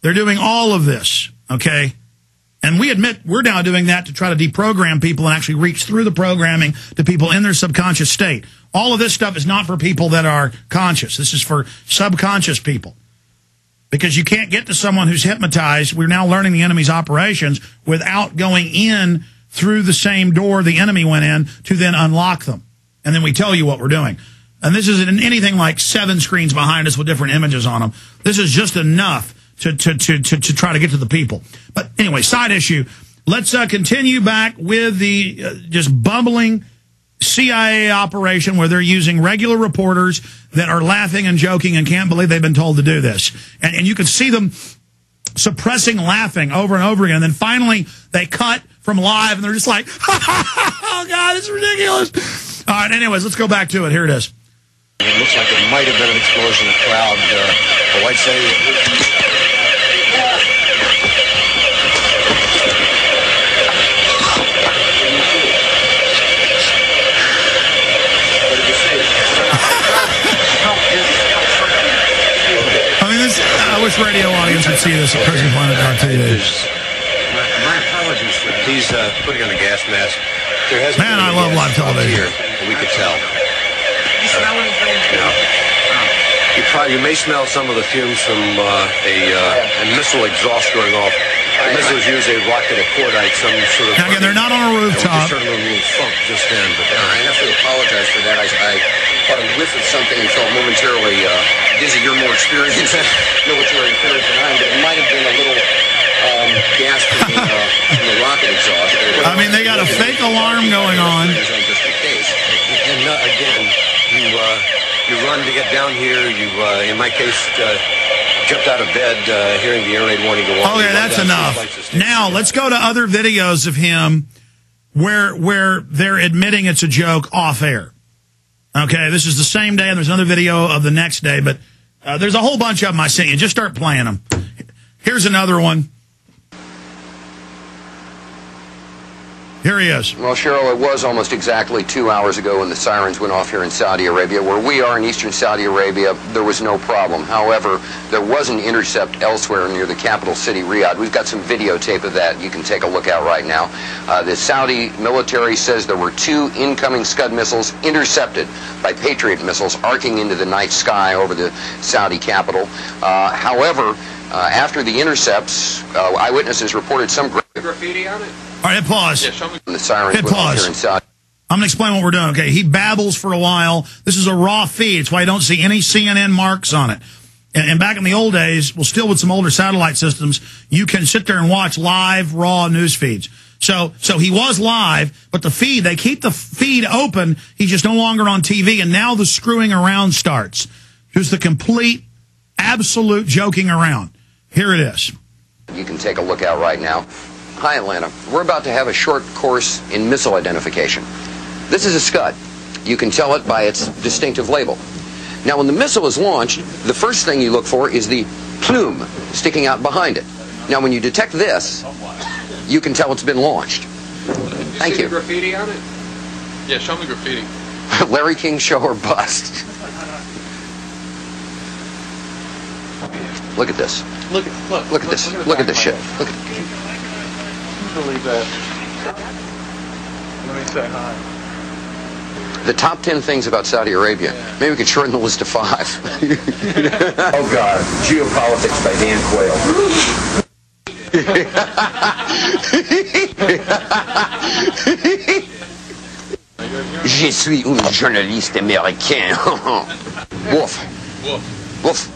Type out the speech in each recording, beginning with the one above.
They're doing all of this, okay? And we admit we're now doing that to try to deprogram people and actually reach through the programming to people in their subconscious state. All of this stuff is not for people that are conscious. This is for subconscious people. Because you can't get to someone who's hypnotized. We're now learning the enemy's operations without going in through the same door the enemy went in to then unlock them. And then we tell you what we're doing. And this isn't anything like 7 screens behind us with different images on them. This is just enough to try to get to the people. But anyway, side issue. Let's continue back with the just bumbling CIA operation where they're using regular reporters that are laughing and joking and can't believe they've been told to do this. And you can see them suppressing laughing over and over again. And then finally they cut from live and they're just like, oh, God, it's ridiculous. All right, anyways, let's go back to it. Here it is. It looks like it might have been an explosion of crowd. The white city. I wish radio audience would see this at Prison Planet TV. My apologies for he's putting on a gas mask. Man, I love live television. Here, we could tell. You smell anything? You may smell some of the fumes from a missile exhaust going off. The missiles use a rocket, a cordite, some sort of... Now, again, they're not on a rooftop. We just heard a little funk just then. But I have to apologize for that. I caught a whiff of something and felt momentarily dizzy. You're more experienced military experience than I am, but it might have been a little gas from the rocket exhaust. I mean, they got a fake alarm going on. Just in case. And again, you run to get down here. You, in my case, jumped out of bed hearing the air raid warning go off. Oh, yeah, that's enough. Now, let's go to other videos of him where they're admitting it's a joke off air. Okay, this is the same day, and there's another video of the next day, but there's a whole bunch of them I sent you. Just start playing them. Here's another one. Here he is. Well, Cheryl, it was almost exactly 2 hours ago when the sirens went off here in Saudi Arabia. Where we are in eastern Saudi Arabia, there was no problem. However, there was an intercept elsewhere near the capital city, Riyadh. We've got some videotape of that you can take a look at right now. The Saudi military says there were 2 incoming Scud missiles intercepted by Patriot missiles arcing into the night sky over the Saudi capital. However, after the intercepts, eyewitnesses reported some graffiti on it. All right, hit pause. Yeah, the sirens hit pause. I'm going to explain what we're doing. Okay, he babbles for a while. This is a raw feed. It's why you don't see any CNN marks on it. And back in the old days, well, still with some older satellite systems, you can sit there and watch live, raw news feeds. So he was live, but the feed, they keep the feed open. He's just no longer on TV, and now the screwing around starts. Here's the complete, absolute joking around. Here it is. You can take a look at right now. Hi, Atlanta. We're about to have a short course in missile identification. This is a Scud. You can tell it by its distinctive label. Now, when the missile is launched, the first thing you look for is the plume sticking out behind it. Now, when you detect this, you can tell it's been launched. Thank you. See the graffiti on it? Yeah, show me graffiti. Larry King show or bust. Look at this. Look at this. Look at this shit. Look at Believe that. Let me say hi. the top 10 things about Saudi Arabia. Maybe we could shorten the list to 5. Oh God, Geopolitics by Dan Quayle. Je suis un journaliste américain. Woof. Woof. Woof.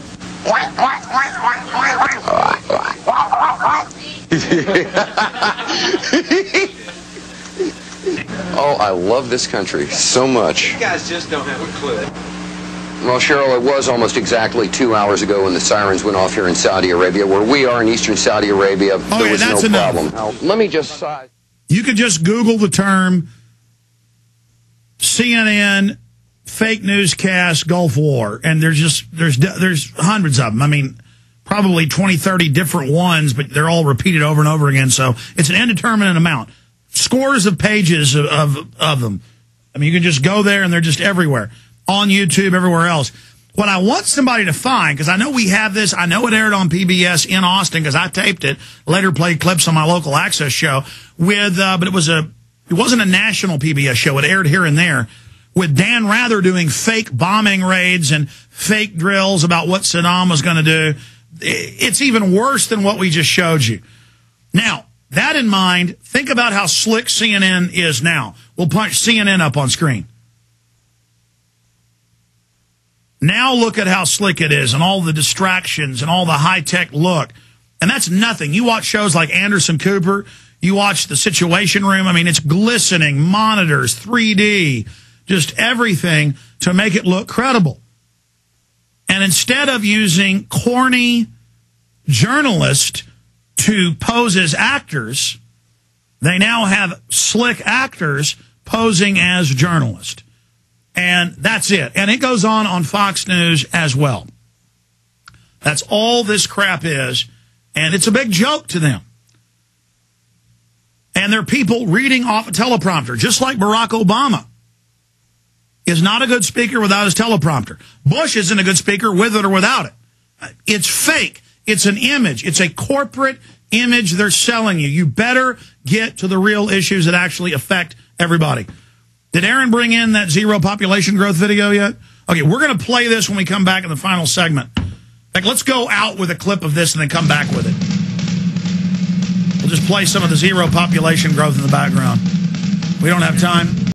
Oh, I love this country so much. You guys just don't have a clue. Well, Cheryl, it was almost exactly 2 hours ago when the sirens went off here in Saudi Arabia. Where we are in eastern Saudi Arabia, there was no problem. Now, let me just... You could just Google the term CNN fake newscast Gulf War, and there's hundreds of them. I mean, probably 20, 30 different ones, but they're all repeated over and over again. So it's an indeterminate amount. Scores of pages of them. I mean, you can just go there, and they're just everywhere. On YouTube, everywhere else. What I want somebody to find, because I know we have this, I know it aired on PBS in Austin because I taped it, later played clips on my local access show with, but it wasn't a national PBS show. It aired here and there with Dan Rather doing fake bombing raids and fake drills about what Saddam was going to do. It's even worse than what we just showed you. Now, that in mind, think about how slick CNN is now. We'll punch CNN up on screen. Now look at how slick it is and all the distractions and all the high-tech look. And that's nothing. You watch shows like Anderson Cooper, you watch The Situation Room. I mean, it's glistening, monitors, 3D, just everything to make it look credible. And instead of using corny journalists to pose as actors, they now have slick actors posing as journalists. And that's it. And it goes on Fox News as well. That's all this crap is. And it's a big joke to them. And they're people reading off a teleprompter, just like Barack Obama is not a good speaker without his teleprompter. Bush isn't a good speaker with it or without it. It's fake. It's an image. It's a corporate image they're selling you. You better get to the real issues that actually affect everybody. Did Aaron bring in that zero population growth video yet? Okay, we're going to play this when we come back in the final segment. Like, let's go out with a clip of this and then come back with it. We'll just play some of the zero population growth in the background. We don't have time.